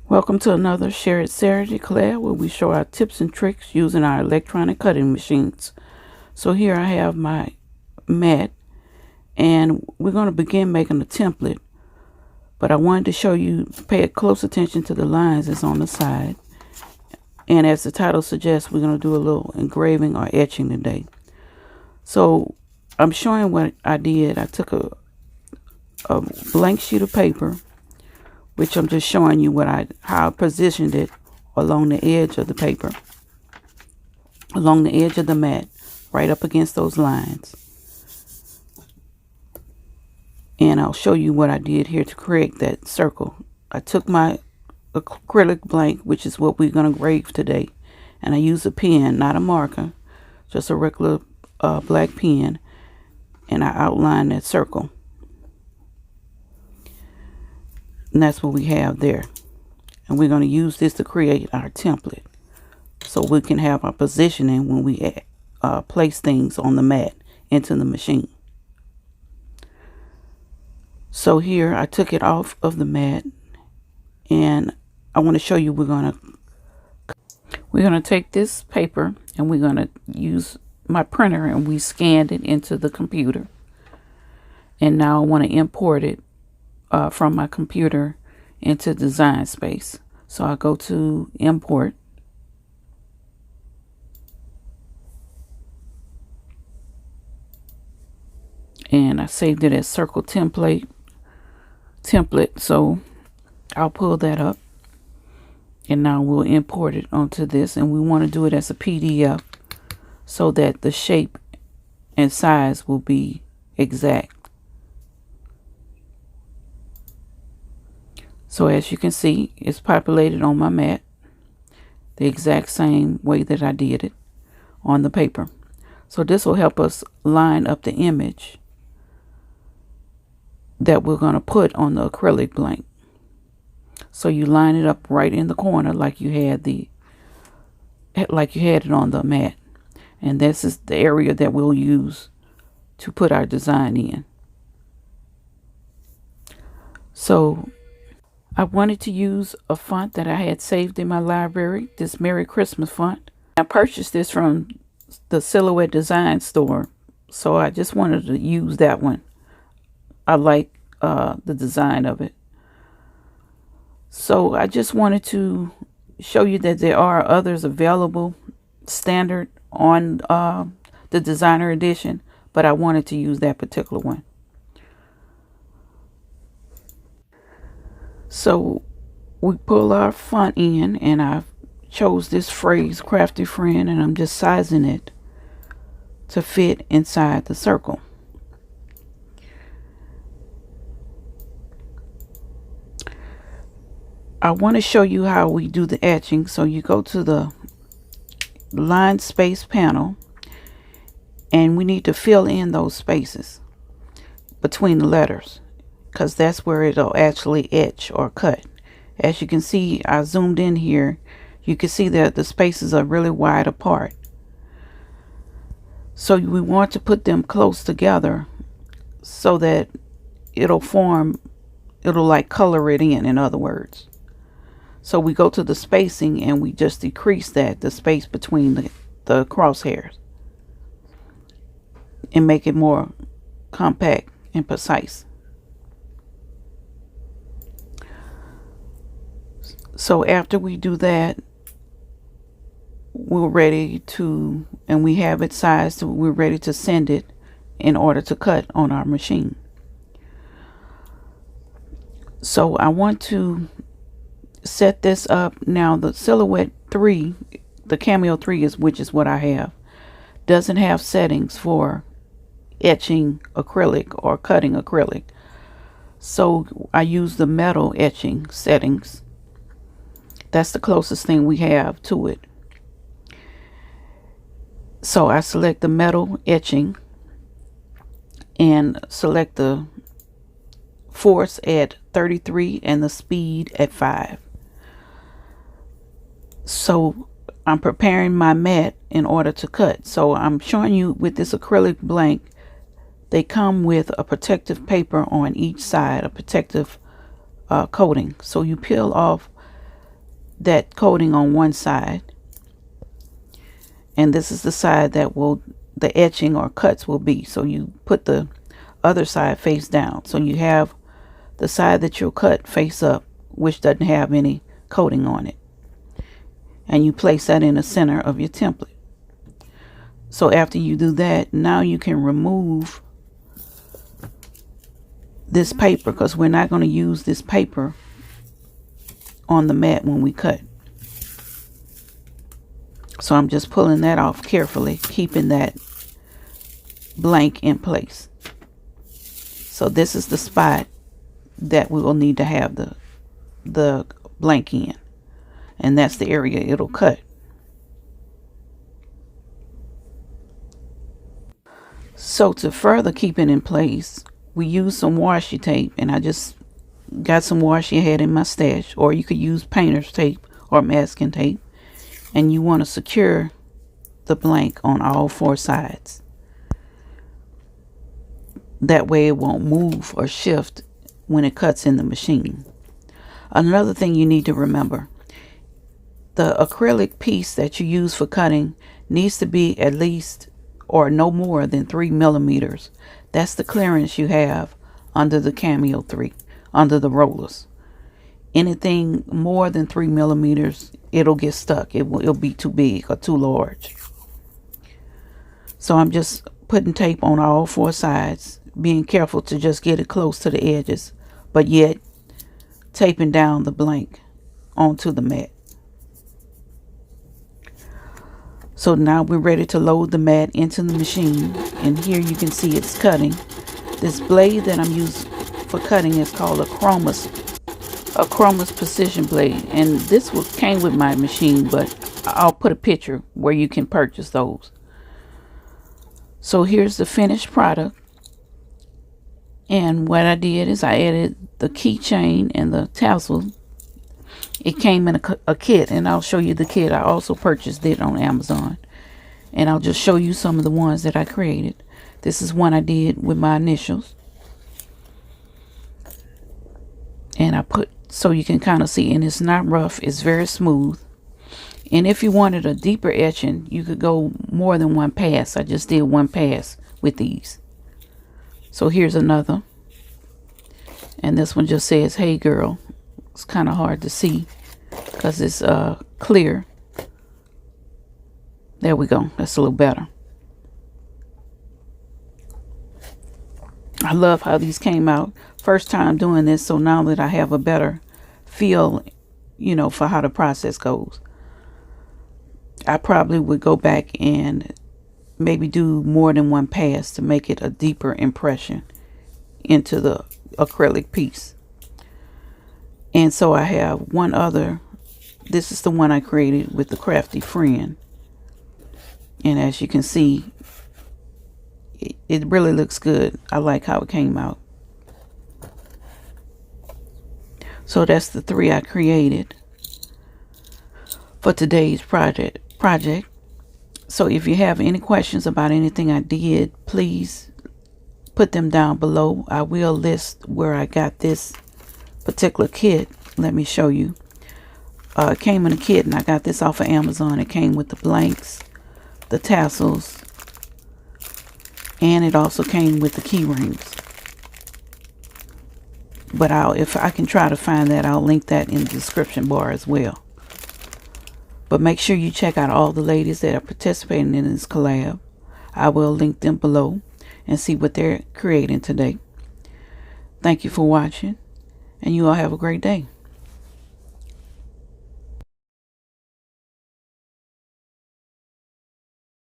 Welcome to another Share It Saturday class where we show our tips and tricks using our electronic cutting machines. So here I have my mat and we're going to begin making a template, but I wanted to show you, pay close attention to the lines that's on the side. And as the title suggests, we're going to do a little engraving or etching today. So I'm showing what I did. I took a blank sheet of paper, which I'm just showing you how I positioned it along the edge of the paper, along the edge of the mat, right up against those lines. And I'll show you what I did here to create that circle. I took my acrylic blank, which is what we're going to engrave today, and I used a pen, not a marker, just a regular black pen, and I outlined that circle. And that's what we have there. And we're going to use this to create our template so we can have our positioning when we place things on the mat into the machine. So here I took it off of the mat, and I want to show you we're going to take this paper and we're going to use my printer, and we scanned it into the computer. And now I want to import it from my computer into Design Space. So I go to Import, and I saved it as Circle Template. So I'll pull that up, and now we'll import it onto this, and we want to do it as a PDF so that the shape and size will be exact. So as you can see, it's populated on my mat the exact same way that I did it on the paper. So this will help us line up the image that we're going to put on the acrylic blank. So you line it up right in the corner like you had it on the mat. And this is the area that we'll use to put our design in. So I wanted to use a font that I had saved in my library, this Merry Christmas font. I purchased this from the Silhouette Design store, so I just wanted to use that one. I like the design of it. So I just wanted to show you that there are others available standard on the designer edition, but I wanted to use that particular one. So we pull our font in, and I chose this phrase, Crafty Friend, and I'm just sizing it to fit inside the circle. I want to show you how we do the etching. So you go to the line space panel, and we need to fill in those spaces between the letters, because that's where it'll actually etch or cut. As you can see, I zoomed in here. You can see that the spaces are really wide apart. So we want to put them close together so that it'll like color it in other words. So we go to the spacing and we just decrease the space between the crosshairs and make it more compact and precise. So after we do that, we're ready to, and we have it sized, we're ready to send it in order to cut on our machine. So I want to set this up. Now the Silhouette 3, the Cameo 3 which is what I have, doesn't have settings for etching acrylic or cutting acrylic. So I use the metal etching settings. That's the closest thing we have to it. So I select the metal etching and select the force at 33 and the speed at 5. So I'm preparing my mat in order to cut. So I'm showing you with this acrylic blank, they come with a protective paper on each side, a protective coating. So you peel off that coating on one side, and this is the side that the etching or cuts will be. So you put the other side face down, so you have the side that you'll cut face up, which doesn't have any coating on it, and you place that in the center of your template. So after you do that, now you can remove this paper, because we're not going to use this paper on the mat when we cut. So I'm just pulling that off carefully, keeping that blank in place. So this is the spot that we will need to have the blank in, and that's the area it'll cut. So to further keep it in place, we use some washi tape, and I just got some washi I had in my stash, or you could use painter's tape or masking tape, and you want to secure the blank on all four sides. That way it won't move or shift when it cuts in the machine. Another thing you need to remember, the acrylic piece that you use for cutting needs to be at least or no more than 3 millimeters. That's the clearance you have under the Cameo 3, under the rollers. Anything more than 3 millimeters, it'll get stuck. It'll be too big or too large. So I'm just putting tape on all four sides, being careful to just get it close to the edges, but yet taping down the blank onto the mat. So now we're ready to load the mat into the machine, and here you can see it's cutting. This blade that I'm using for cutting is called a Chromus precision blade, and this came with my machine, but I'll put a picture where you can purchase those. So here's the finished product, and what I did is I added the keychain and the tassel. It came in a kit, and I'll show you the kit. I also purchased it on Amazon, and I'll just show you some of the ones that I created. This is one I did with my initials, and I put, so you can kind of see, and it's not rough, it's very smooth. And if you wanted a deeper etching, you could go more than one pass. I just did one pass with these. So here's another, and this one just says, "Hey girl." It's kind of hard to see because it's clear. There we go. That's a little better. I love how these came out. First time doing this, so now that I have a better feel, for how the process goes, I probably would go back and maybe do more than one pass to make it a deeper impression into the acrylic piece. And so I have one other. This is the one I created with the Crafty Friend. And as you can see, it really looks good. I like how it came out. So that's the 3 I created for today's project. So if you have any questions about anything I did, please put them down below. I will list where I got this particular kit. Let me show you. It came in a kit, and I got this off of Amazon. It came with the blanks, the tassels, and it also came with the key rings. But if I can try to find that, I'll link that in the description bar as well. But make sure you check out all the ladies that are participating in this collab. I will link them below and see what they're creating today. Thank you for watching, and you all have a great day.